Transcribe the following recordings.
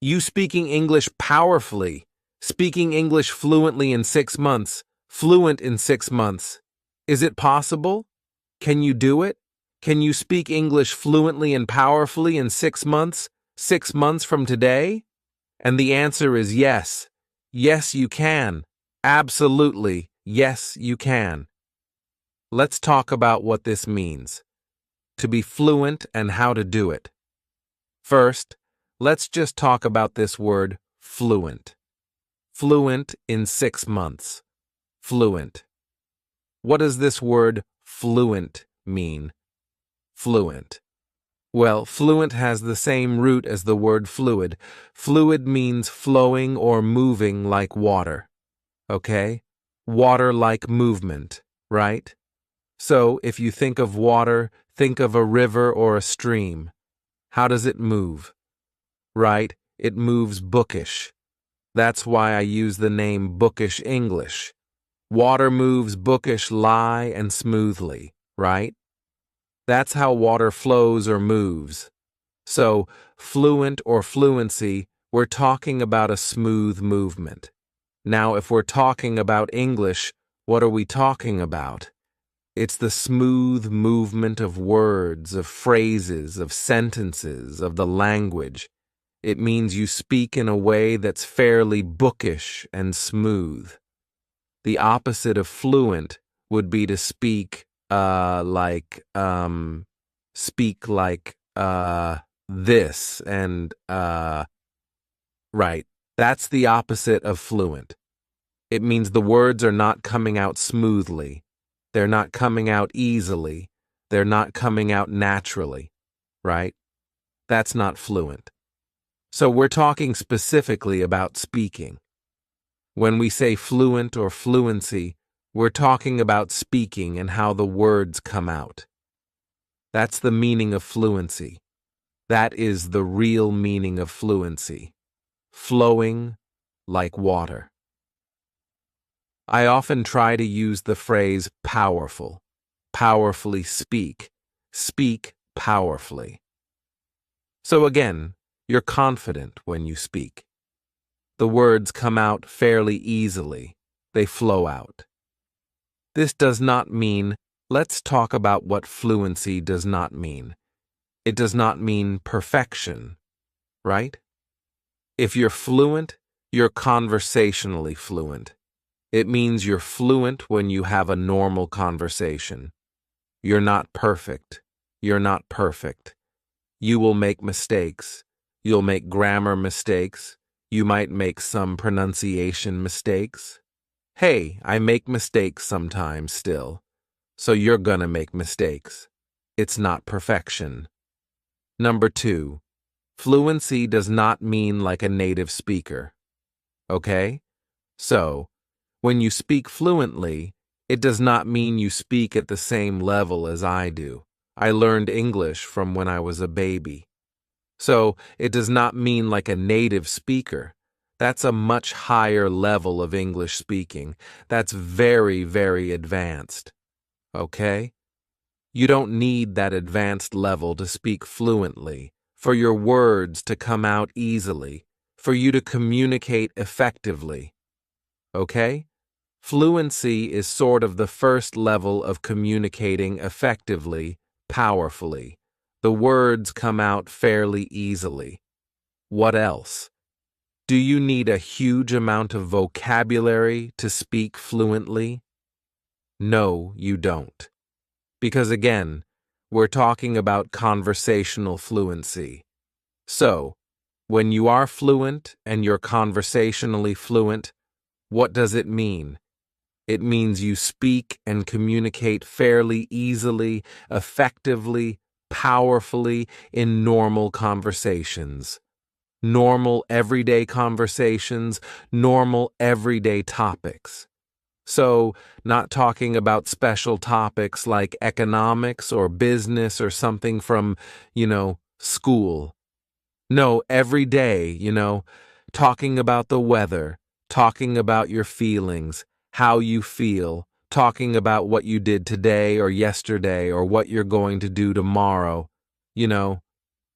You speaking English powerfully, speaking English fluently in 6 months, fluent in 6 months. Is it possible? Can you do it? Can you speak English fluently and powerfully in 6 months, 6 months from today? And the answer is yes. Yes, you can. Absolutely, yes, you can. Let's talk about what this means. To be fluent and how to do it. First, let's just talk about this word, fluent. Fluent in 6 months. Fluent. What does this word, fluent, mean? Fluent. Well, fluent has the same root as the word fluid. Fluid means flowing or moving like water. Okay? Water-like movement, right? So, if you think of water, think of a river or a stream. How does it move? Right? It moves bookish. That's why I use the name Bookish English. Water moves bookish and smoothly, right? That's how water flows or moves. So, fluent or fluency, we're talking about a smooth movement. Now, if we're talking about English, what are we talking about? It's the smooth movement of words, of phrases, of sentences, of the language. It means you speak in a way that's fairly bookish and smooth. The opposite of fluent would be to speak this and right. That's the opposite of fluent. It means the words are not coming out smoothly. They're not coming out easily. They're not coming out naturally, right? That's not fluent. So we're talking specifically about speaking. When we say fluent or fluency, we're talking about speaking and how the words come out. That's the meaning of fluency. That is the real meaning of fluency. Flowing like water. I often try to use the phrase powerful. Powerfully speak. Speak powerfully. So again, you're confident when you speak. The words come out fairly easily. They flow out. This does not mean, let's talk about what fluency does not mean. It does not mean perfection, right? If you're fluent, you're conversationally fluent. It means you're fluent when you have a normal conversation. You're not perfect. You're not perfect. You will make mistakes. You'll make grammar mistakes. You might make some pronunciation mistakes. Hey, I make mistakes sometimes still. So you're gonna make mistakes. It's not perfection. Number 2, fluency does not mean like a native speaker. Okay? So, when you speak fluently, it does not mean you speak at the same level as I do. I learned English from when I was a baby. So, it does not mean like a native speaker. That's a much higher level of English speaking. That's very, very advanced. Okay? You don't need that advanced level to speak fluently, for your words to come out easily, for you to communicate effectively. Okay? Fluency is sort of the first level of communicating effectively, powerfully. The words come out fairly easily. What else? Do you need a huge amount of vocabulary to speak fluently? No, you don't. Because again, we're talking about conversational fluency. So, when you are fluent and you're conversationally fluent, what does it mean? It means you speak and communicate fairly easily, effectively, powerfully in normal conversations. Normal everyday conversations, normal everyday topics. So, not talking about special topics like economics or business or something from, school. No, every day, talking about the weather, talking about your feelings, how you feel, talking about what you did today or yesterday or what you're going to do tomorrow,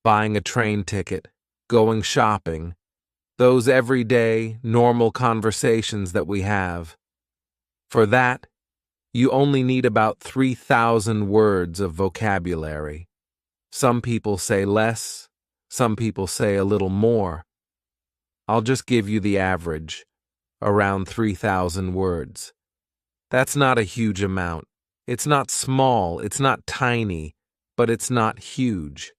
buying a train ticket, going shopping, those everyday, normal conversations that we have. For that, you only need about 3,000 words of vocabulary. Some people say less, some people say a little more. I'll just give you the average, around 3,000 words. That's not a huge amount. It's not small, it's not tiny, but it's not huge.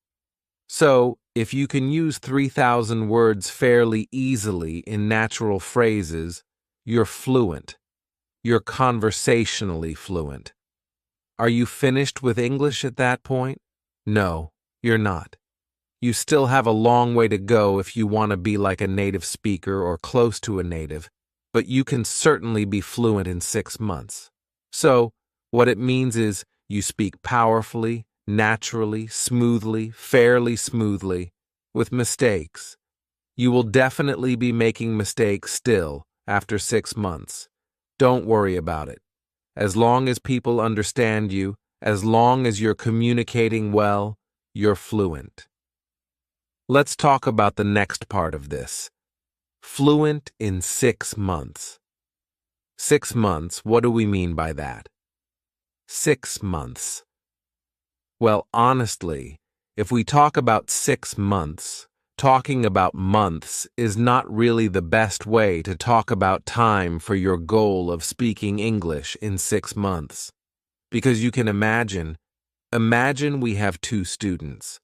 So, if you can use 3,000 words fairly easily in natural phrases, you're fluent. You're conversationally fluent. Are you finished with English at that point? No, you're not. You still have a long way to go if you want to be like a native speaker or close to a native, but you can certainly be fluent in 6 months. So, what it means is you speak powerfully, naturally, smoothly, fairly smoothly, with mistakes. You will definitely be making mistakes still after 6 months. Don't worry about it. As long as people understand you, as long as you're communicating well, you're fluent. Let's talk about the next part of this. Fluent in 6 months. 6 months, what do we mean by that? 6 months. Well, honestly, if we talk about 6 months, talking about months is not really the best way to talk about time for your goal of speaking English in 6 months. Because you can imagine we have 2 students.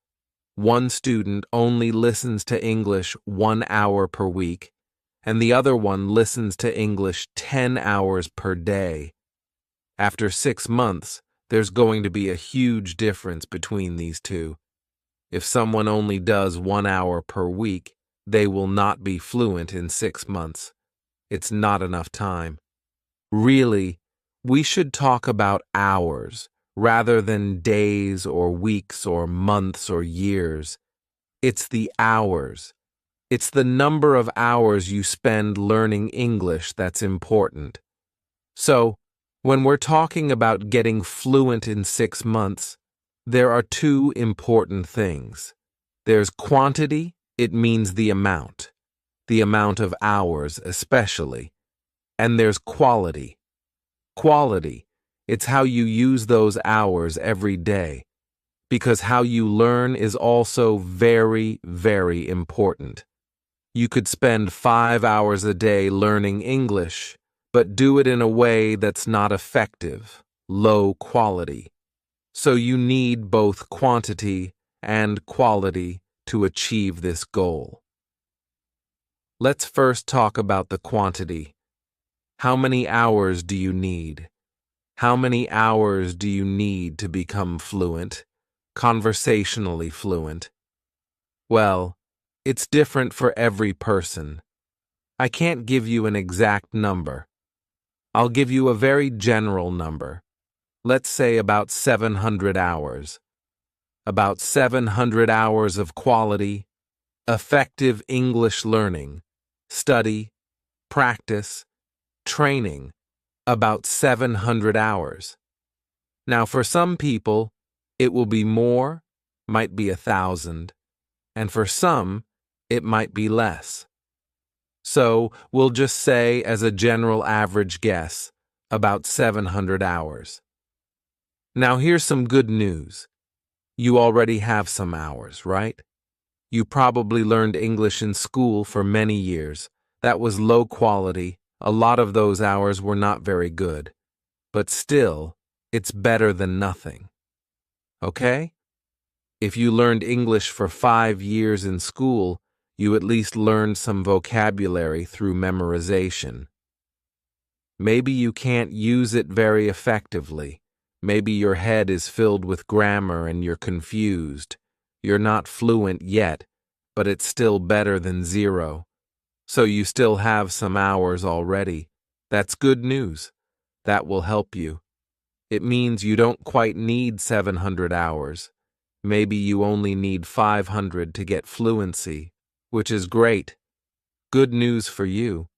One student only listens to English 1 hour per week, and the other one listens to English 10 hours per day. After 6 months, there's going to be a huge difference between these two. If someone only does 1 hour per week, they will not be fluent in 6 months. It's not enough time. Really, we should talk about hours rather than days or weeks or months or years. It's the hours. It's the number of hours you spend learning English that's important. So, when we're talking about getting fluent in 6 months, there are 2 important things. There's quantity, it means the amount of hours especially. And there's quality. Quality, it's how you use those hours every day, because how you learn is also very, very important. You could spend 5 hours a day learning English, but do it in a way that's not effective, low quality. So you need both quantity and quality to achieve this goal. Let's first talk about the quantity. How many hours do you need? How many hours do you need to become fluent, conversationally fluent? Well, it's different for every person. I can't give you an exact number. I'll give you a very general number. Let's say about 700 hours. About 700 hours of quality, effective English learning, study, practice, training, about 700 hours. Now, for some people, it will be more, might be 1,000, and for some, it might be less. So, we'll just say, as a general average guess, about 700 hours. Now, here's some good news. You already have some hours, right? You probably learned English in school for many years. That was low quality. A lot of those hours were not very good. But still, it's better than nothing. Okay? If you learned English for 5 years in school, you at least learned some vocabulary through memorization. Maybe you can't use it very effectively. Maybe your head is filled with grammar and you're confused. You're not fluent yet, but it's still better than 0. So you still have some hours already. That's good news. That will help you. It means you don't quite need 700 hours. Maybe you only need 500 to get fluency, which is great. Good news for you.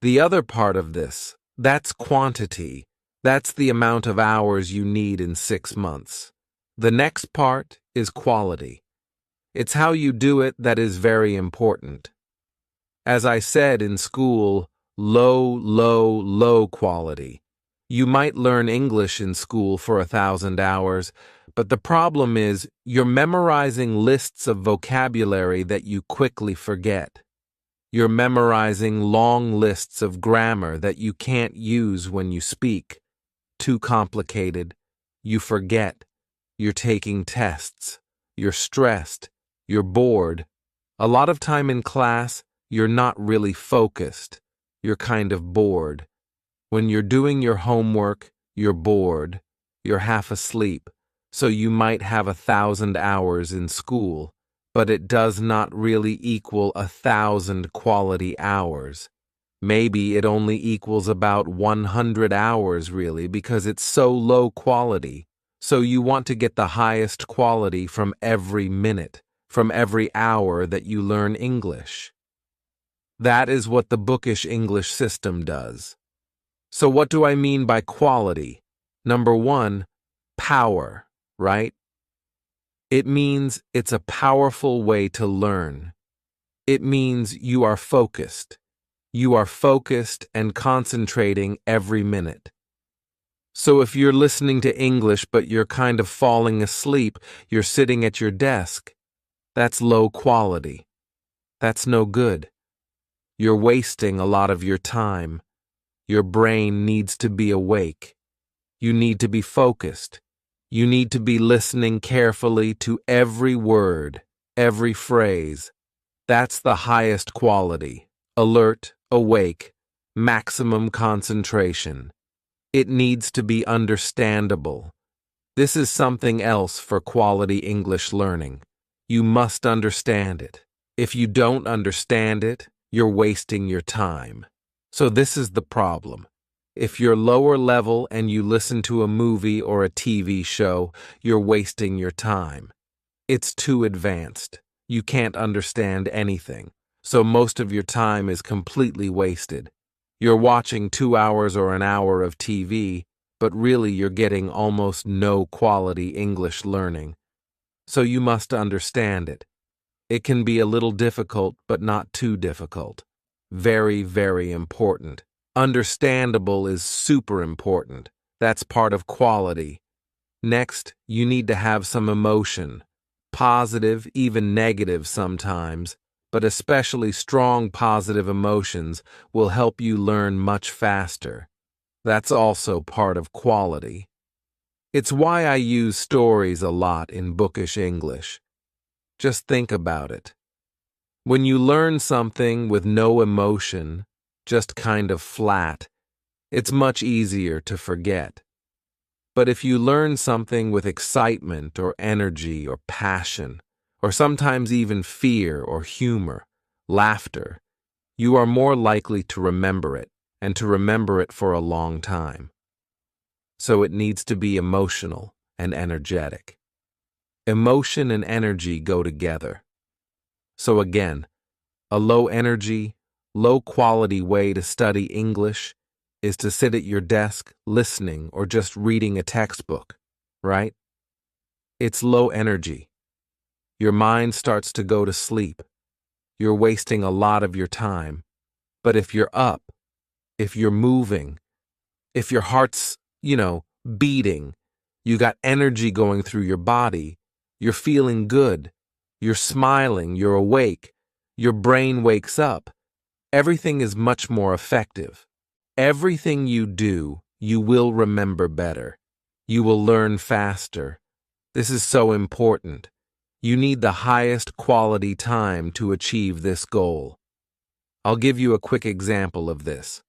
The other part of this, that's quantity. That's the amount of hours you need in 6 months. The next part is quality. It's how you do it that is very important. As I said in school, low quality. You might learn English in school for 1,000 hours, but the problem is you're memorizing lists of vocabulary that you quickly forget. You're memorizing long lists of grammar that you can't use when you speak. Too complicated. You forget. You're taking tests. You're stressed. You're bored. A lot of time in class, you're not really focused. You're kind of bored. When you're doing your homework, you're bored. You're half asleep. So you might have 1,000 hours in school, but it does not really equal 1,000 quality hours. Maybe it only equals about 100 hours really because it's so low quality. So you want to get the highest quality from every minute, from every hour that you learn English. That is what the bookish English system does. So what do I mean by quality? Number one, power, right? It means it's a powerful way to learn. It means you are focused. You are focused and concentrating every minute. So if you're listening to English but you're kind of falling asleep, you're sitting at your desk, that's low quality. That's no good. You're wasting a lot of your time. Your brain needs to be awake. You need to be focused. You need to be listening carefully to every word, every phrase. That's the highest quality. Alert, awake, maximum concentration. It needs to be understandable. This is something else for quality English learning. You must understand it. If you don't understand it, you're wasting your time. So this is the problem. If you're lower level and you listen to a movie or a TV show, you're wasting your time. It's too advanced. You can't understand anything. So most of your time is completely wasted. You're watching 2 hours or an hour of TV, but really you're getting almost no quality English learning. So you must understand it. It can be a little difficult, but not too difficult. Very, very important. Understandable is super important. That's part of quality. Next, you need to have some emotion. Positive, even negative sometimes, but especially strong positive emotions will help you learn much faster. That's also part of quality. It's why I use stories a lot in bookish English. Just think about it. When you learn something with no emotion, just kind of flat, it's much easier to forget. But if you learn something with excitement or energy or passion, or sometimes even fear or humor, laughter, you are more likely to remember it, and to remember it for a long time. So it needs to be emotional and energetic. Emotion and energy go together. So again, a low energy, low quality way to study English is to sit at your desk listening or just reading a textbook, right? It's low energy. Your mind starts to go to sleep. You're wasting a lot of your time. But if you're up, if you're moving, if your heart's, beating, you got energy going through your body, you're feeling good, you're smiling, you're awake, your brain wakes up, everything is much more effective. Everything you do, you will remember better. You will learn faster. This is so important. You need the highest quality time to achieve this goal. I'll give you a quick example of this.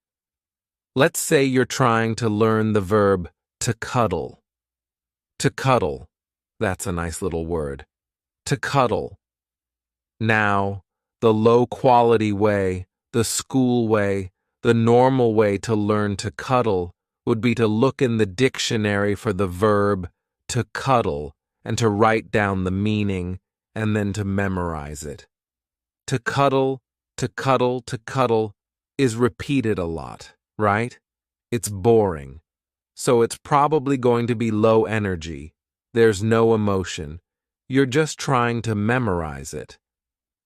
Let's say you're trying to learn the verb to cuddle. To cuddle. That's a nice little word. To cuddle. Now, the low-quality way, the school way, the normal way to learn to cuddle would be to look in the dictionary for the verb to cuddle and to write down the meaning and then to memorize it. To cuddle, to cuddle, to cuddle is repeated a lot, right? It's boring. So it's probably going to be low energy. There's no emotion. You're just trying to memorize it.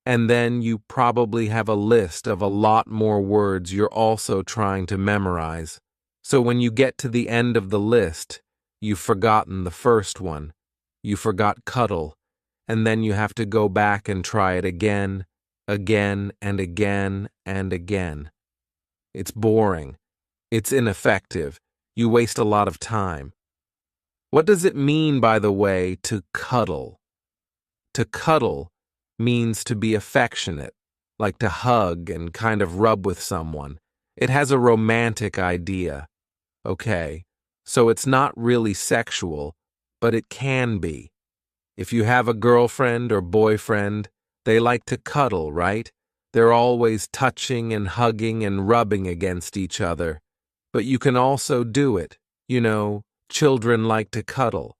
And then you probably have a list of a lot more words you're also trying to memorize. So when you get to the end of the list, you've forgotten the first one. You forgot cuddle, and then you have to go back and try it again, again, and again, and again. It's boring. It's ineffective. You waste a lot of time. What does it mean, by the way, to cuddle? To cuddle means to be affectionate, like to hug and kind of rub with someone. It has a romantic idea. Okay, so it's not really sexual, but it can be. If you have a girlfriend or boyfriend, they like to cuddle, right? They're always touching and hugging and rubbing against each other. But you can also do it. Children like to cuddle.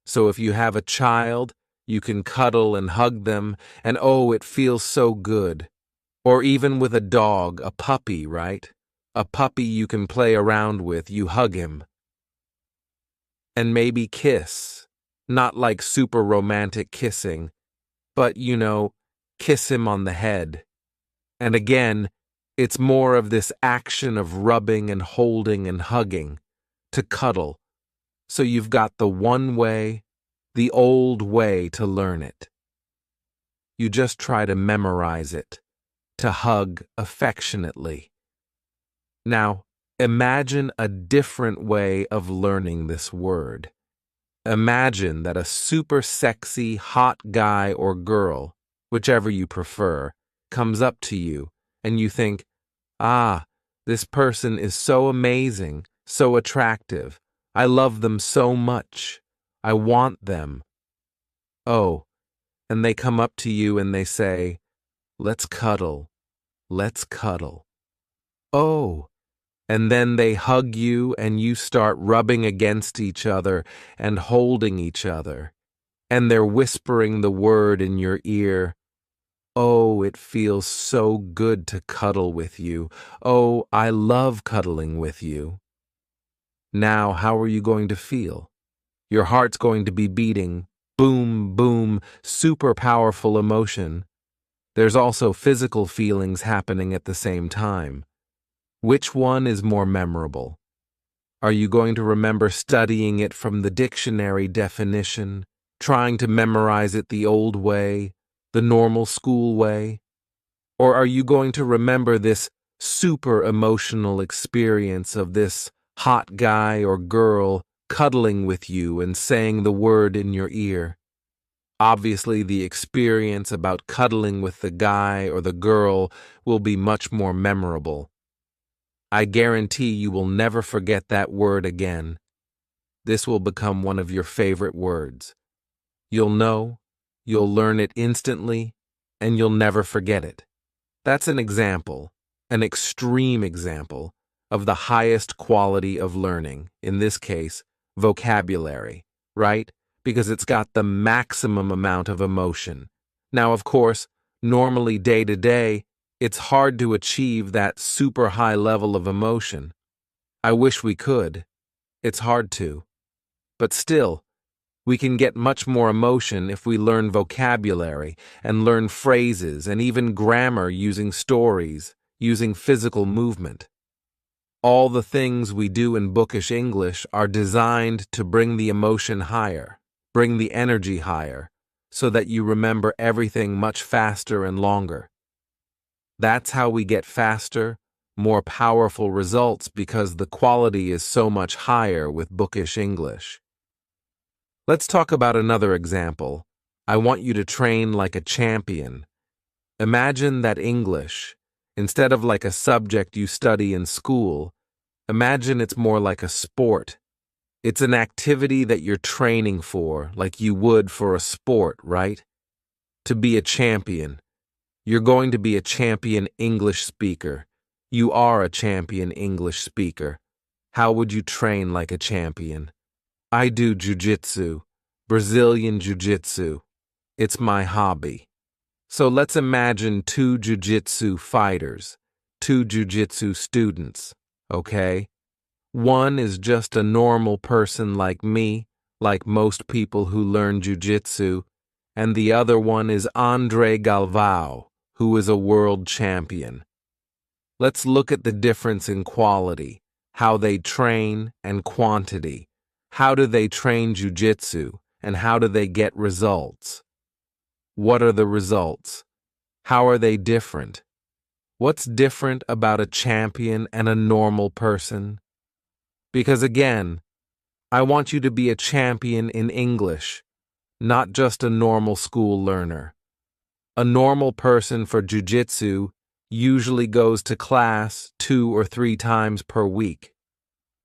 So if you have a child, you can cuddle and hug them, and oh, it feels so good. Or even with a dog, a puppy, right? A puppy you can play around with, you hug him. And maybe kiss. Not like super romantic kissing, but, kiss him on the head. And again, it's more of this action of rubbing and holding and hugging, to cuddle. So you've got the one way, the old way to learn it. You just try to memorize it, to hug affectionately. Now, imagine a different way of learning this word. Imagine that a super sexy, hot guy or girl, whichever you prefer, comes up to you and you think, this person is so amazing, so attractive. I love them so much. I want them. Oh, and they come up to you and they say, let's cuddle, let's cuddle. Oh, and then they hug you and you start rubbing against each other and holding each other. And they're whispering the word in your ear. Oh, it feels so good to cuddle with you. Oh, I love cuddling with you. Now, how are you going to feel? Your heart's going to be beating. Boom, boom, super powerful emotion. There's also physical feelings happening at the same time. Which one is more memorable? Are you going to remember studying it from the dictionary definition, trying to memorize it the old way, the normal school way? Or are you going to remember this super emotional experience of this hot guy or girl cuddling with you and saying the word in your ear? Obviously, the experience about cuddling with the guy or the girl will be much more memorable. I guarantee you will never forget that word again. This will become one of your favorite words. You'll know, you'll learn it instantly, and you'll never forget it. That's an example, an extreme example, of the highest quality of learning, in this case, vocabulary, right? Because it's got the maximum amount of emotion. Now, of course, normally day to day, it's hard to achieve that super high level of emotion. I wish we could. It's hard to. But still, we can get much more emotion if we learn vocabulary and learn phrases and even grammar using stories, using physical movement. All the things we do in bookish English are designed to bring the emotion higher, bring the energy higher, so that you remember everything much faster and longer. That's how we get faster, more powerful results because the quality is so much higher with bookish English. Let's talk about another example. I want you to train like a champion. Imagine that English, instead of like a subject you study in school, imagine it's more like a sport. It's an activity that you're training for, like you would for a sport, right? To be a champion. You're going to be a champion English speaker. You are a champion English speaker. How would you train like a champion? I do jiu-jitsu, Brazilian jiu-jitsu. It's my hobby. So let's imagine two jiu-jitsu fighters, two jiu-jitsu students, okay? One is just a normal person like me, like most people who learn jiu-jitsu, and the other one is Andre Galvao, who is a world champion. Let's look at the difference in quality, how they train, and quantity. How do they train jiu-jitsu, and how do they get results? What are the results? How are they different? What's different about a champion and a normal person? Because again, I want you to be a champion in English, not just a normal school learner. A normal person for jiu-jitsu usually goes to class 2 or 3 times per week.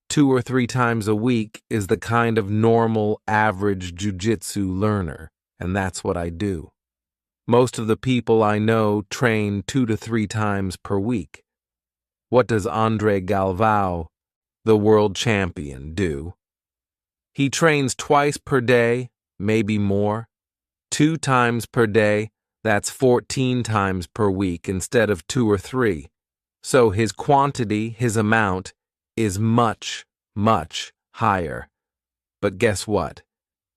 2 or 3 times a week is the kind of normal, average jiu-jitsu learner, and that's what I do. Most of the people I know train 2 to 3 times per week. What does Andre Galvao, the world champion, do? He trains twice per day, maybe more. 2 times per day, that's 14 times per week instead of 2 or 3. So his quantity, his amount, is much, much higher. But guess what?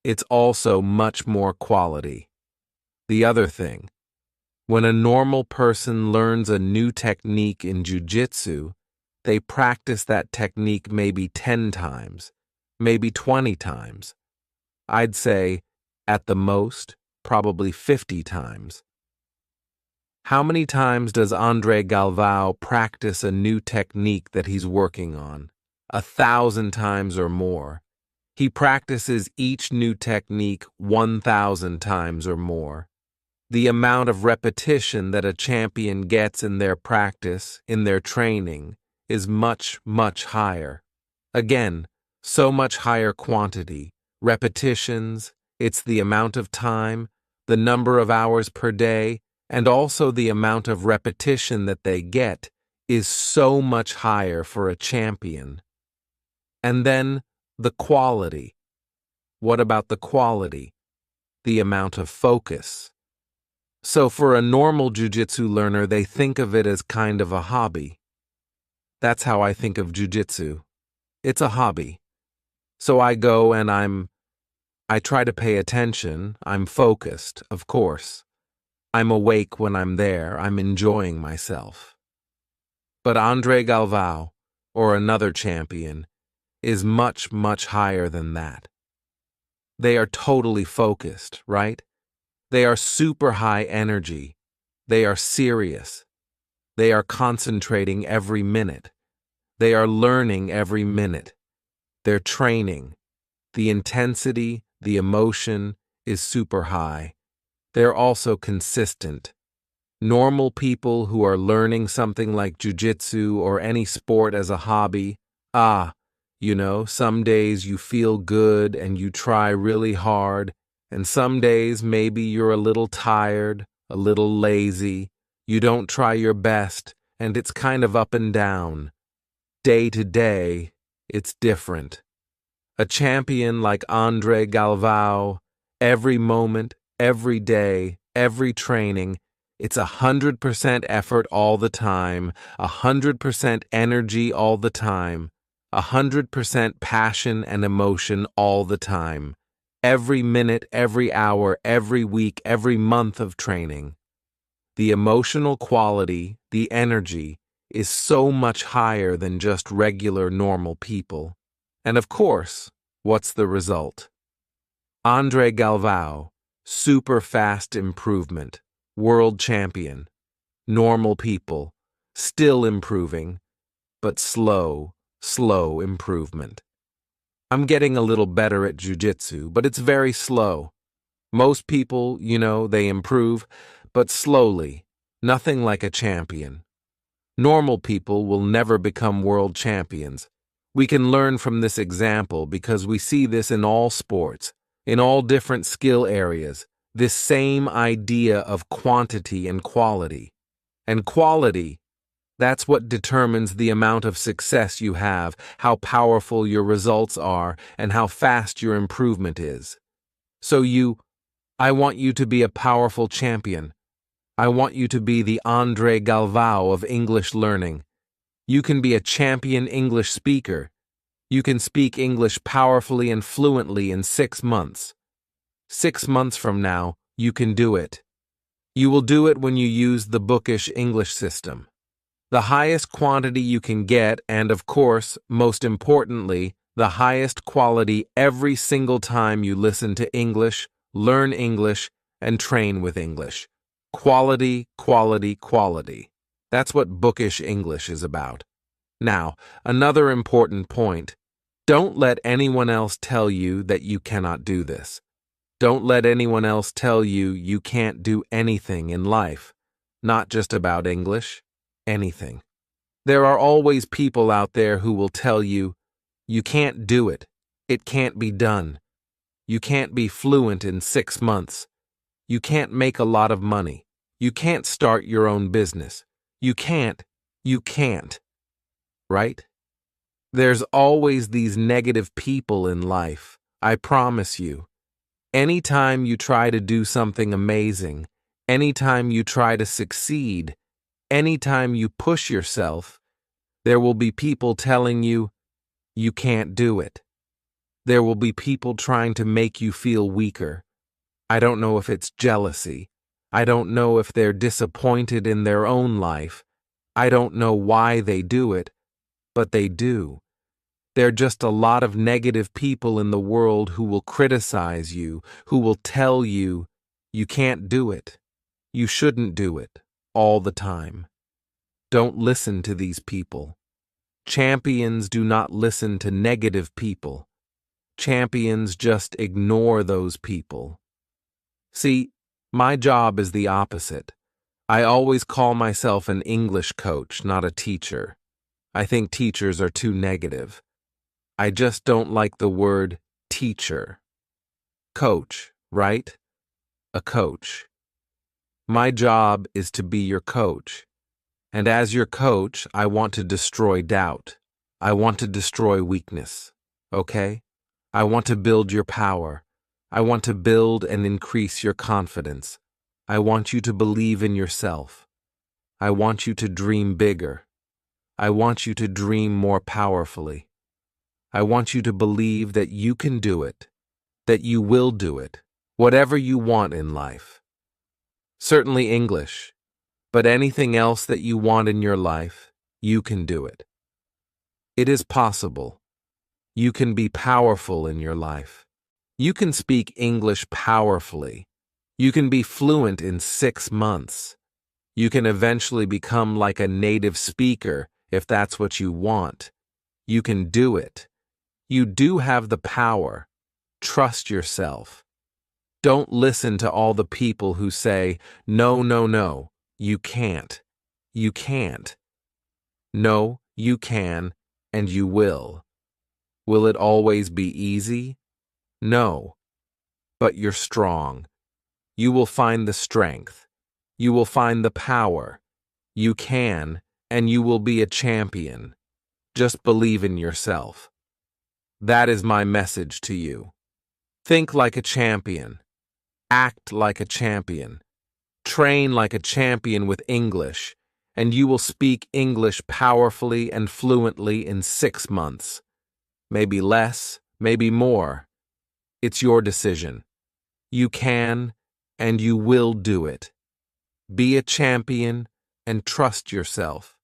It's also much more quality. The other thing, when a normal person learns a new technique in jiu-jitsu, they practice that technique maybe 10 times, maybe 20 times. I'd say, at the most, probably 50 times. How many times does Andre Galvao practice a new technique that he's working on? 1,000 times or more. He practices each new technique 1,000 times or more. The amount of repetition that a champion gets in their practice, in their training, is much, much higher. Again, so much higher quantity, repetitions, it's the amount of time, the number of hours per day, and also the amount of repetition that they get is so much higher for a champion. And then the quality. What about the quality? The amount of focus. So for a normal jiu-jitsu learner, they think of it as kind of a hobby. That's how I think of jiu-jitsu. It's a hobby. So I go and I try to pay attention. I'm focused, of course. I'm awake when I'm there. I'm enjoying myself. But Andre Galvao, or another champion, is much, much higher than that. They are totally focused, right? They are super high energy. They are serious. They are concentrating every minute. They are learning every minute. They're training. The intensity, the emotion is super high. They're also consistent. Normal people who are learning something like jiu-jitsu or any sport as a hobby, some days you feel good and you try really hard, and some days maybe you're a little tired, a little lazy, you don't try your best, and it's kind of up and down. Day to day, it's different. A champion like Andre Galvao, every moment, every day, every training, it's 100% effort all the time, 100% energy all the time, 100% passion and emotion all the time. Every minute, every hour, every week, every month of training. The emotional quality, the energy, is so much higher than just regular normal people. And of course, what's the result? Andre Galvao, super fast improvement, world champion. Normal people, still improving, but slow improvement. I'm getting a little better at jiu-jitsu, but it's very slow. Most people, they improve, but slowly, nothing like a champion. Normal people will never become world champions. We can learn from this example because we see this in all sports, in all different skill areas, this same idea of quantity and quality. And quality, that's what determines the amount of success you have, how powerful your results are, and how fast your improvement is. So I want you to be a powerful champion. I want you to be the Andre Galvao of English learning. You can be a champion English speaker. You can speak English powerfully and fluently in 6 months. 6 months from now, you can do it. You will do it when you use the bookish English system. The highest quantity you can get, and of course, most importantly, the highest quality every single time you listen to English, learn English, and train with English. Quality, quality, quality. That's what bookish English is about. Now, another important point. Don't let anyone else tell you that you cannot do this. Don't let anyone else tell you you can't do anything in life, not just about English, anything. There are always people out there who will tell you, you can't do it, it can't be done, you can't be fluent in 6 months, you can't make a lot of money, you can't start your own business, you can't, right? There's always these negative people in life, I promise you. Anytime you try to do something amazing, anytime you try to succeed, anytime you push yourself, there will be people telling you, you can't do it. There will be people trying to make you feel weaker. I don't know if it's jealousy. I don't know if they're disappointed in their own life. I don't know why they do it, but they do. There are just a lot of negative people in the world who will criticize you, who will tell you, you can't do it, you shouldn't do it, all the time. Don't listen to these people. Champions do not listen to negative people. Champions just ignore those people. See, my job is the opposite. I always call myself an English coach, not a teacher. I think teachers are too negative. I just don't like the word teacher. Coach, right? A coach. My job is to be your coach. And as your coach, I want to destroy doubt. I want to destroy weakness. Okay? I want to build your power. I want to build and increase your confidence. I want you to believe in yourself. I want you to dream bigger. I want you to dream more powerfully. I want you to believe that you can do it, that you will do it, whatever you want in life. Certainly English, but anything else that you want in your life, you can do it. It is possible. You can be powerful in your life. You can speak English powerfully. You can be fluent in 6 months. You can eventually become like a native speaker if that's what you want. You can do it. You do have the power. Trust yourself. Don't listen to all the people who say, no, no, no, you can't. You can't. No, you can, and you will. Will it always be easy? No. But you're strong. You will find the strength. You will find the power. You can, and you will be a champion. Just believe in yourself. That is my message to you. Think like a champion. Act like a champion. Train like a champion with English, and you will speak English powerfully and fluently in 6 months. Maybe less, maybe more. It's your decision. You can, and you will do it. Be a champion and trust yourself.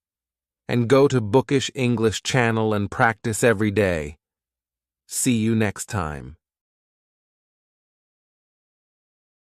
And go to Bookish English channel and practice every day. See you next time.